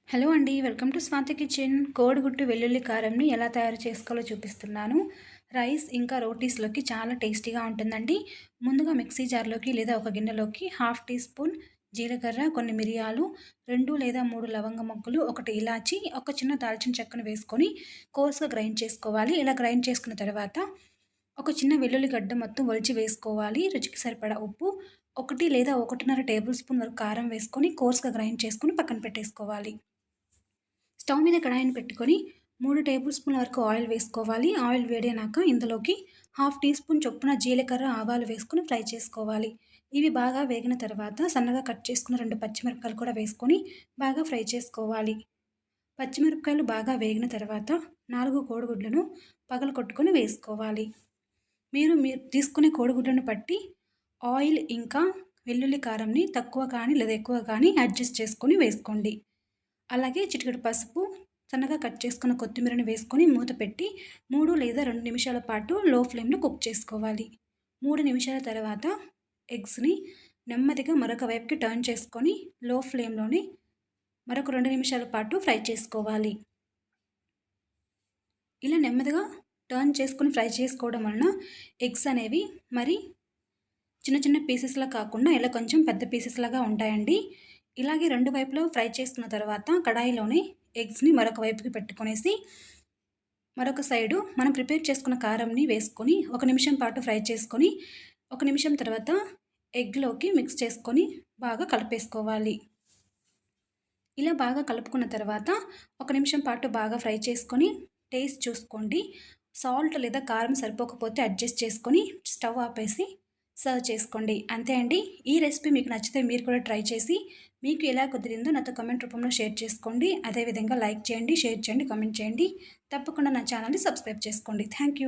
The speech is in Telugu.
హలో అండి. Welcome to Swathi kitchen. కోడిగుడ్డు వెల్లుల్లి కారంని ఎలా తయారు చేసుకోవాలో చూపిస్తున్నాను. రైస్ ఇంకా రోటీస్‌లోకి చాలా టేస్టీగా ఉంటుందండి. ముందుగా మిక్సీ జార్‌లోకి లేదా ఒక గిన్నెలోకి హాఫ్ టీ స్పూన్ జీలకర్ర, కొన్ని మిరియాలు, 2 లేదా 3 లవంగ మొగ్గలు, ఒకటి ఇలాచి, ఒక చిన్న దాల్చిన చెక్కను వేసుకొని కోర్స్‌గా గ్రైండ్ చేసుకోవాలి. ఇలా గ్రైండ్ చేసుకున్న తర్వాత ఒక చిన్న వెల్లుల్లి గడ్డ మొత్తం ఒలిచి వేసుకోవాలి. రుచికి సరిపడా ఉప్పు, 1 లేదా 1.5 టేబుల్ స్పూన్ వరకు కారం వేసుకొని కోర్స్‌గా గ్రైండ్ చేసుకొని పక్కన పెట్టేసుకోవాలి. స్టవ్ మీద కడాయిని పెట్టుకొని 3 టేబుల్ స్పూన్ల వరకు ఆయిల్ వేసుకోవాలి. ఆయిల్ వేడైనాక ఇందులోకి హాఫ్ టీ స్పూన్ చొప్పున జీలకర్ర, ఆవాలు వేసుకొని ఫ్రై చేసుకోవాలి. ఇవి బాగా వేగిన తర్వాత సన్నగా కట్ చేసుకున్న 2 పచ్చిమిరపకాయలు కూడా వేసుకొని బాగా ఫ్రై చేసుకోవాలి. పచ్చిమిరపకాయలు బాగా వేగిన తర్వాత 4 కోడిగుడ్లను పగలగొట్టుకొని వేసుకోవాలి. మీరు తీసుకునే కోడిగుడ్లను బట్టి ఆయిల్ ఇంకా వెల్లుల్లి కారంని తక్కువ కానీ లేదా ఎక్కువ కానీ అడ్జస్ట్ చేసుకొని వేసుకోండి. అలాగే చిటికెడు పసుపు, సన్నగా కట్ చేసుకున్న కొత్తిమీరని వేసుకొని మూత పెట్టి 3 లేదా 2 నిమిషాల పాటు లో ఫ్లేమ్‌లో కుక్ చేసుకోవాలి. 3 నిమిషాల తర్వాత ఎగ్స్‌ని నెమ్మదిగా మరొక వైపుకి టర్న్ చేసుకొని లో ఫ్లేమ్‌లోనే మరొక 2 నిమిషాల పాటు ఫ్రై చేసుకోవాలి. ఇలా నెమ్మదిగా టర్న్ చేసుకొని ఫ్రై చేసుకోవడం వలన ఎగ్స్ అనేవి మరి చిన్న చిన్న పీసెస్‌లా కాకుండా ఇలా కొంచెం పెద్ద పీసెస్‌లాగా ఉంటాయండి. ఇలాగే 2 వైపులా ఫ్రై చేసుకున్న తర్వాత కడాయిలోనే ఎగ్స్‌ని మరొక వైపుకి పెట్టుకొనేసి, మరొక సైడు మనం ప్రిపేర్ చేసుకున్న కారంని వేసుకొని, ఒక నిమిషం పాటు ఫ్రై చేసుకొని, ఒక నిమిషం తర్వాత ఎగ్‌లోకి మిక్స్ చేసుకొని బాగా కలిపేసుకోవాలి. ఇలా బాగా కలుపుకున్న తర్వాత ఒక నిమిషం పాటు బాగా ఫ్రై చేసుకొని టేస్ట్ చూసుకోండి. సాల్ట్ లేదా కారం సరిపోకపోతే అడ్జస్ట్ చేసుకొని స్టవ్ ఆపేసి సర్వ్ చేసుకోండి. అంతే అండి. ఈ రెసిపీ మీకు నచ్చితే మీరు కూడా ట్రై చేసి మీకు ఎలా కుదిరిందో నాతో కామెంట్ రూపంలో షేర్ చేసుకోండి. అదేవిధంగా లైక్ చేయండి, షేర్ చేయండి, కామెంట్ చేయండి. తప్పకుండా నా ఛానల్‌ని సబ్స్క్రైబ్ చేసుకోండి. Thank you.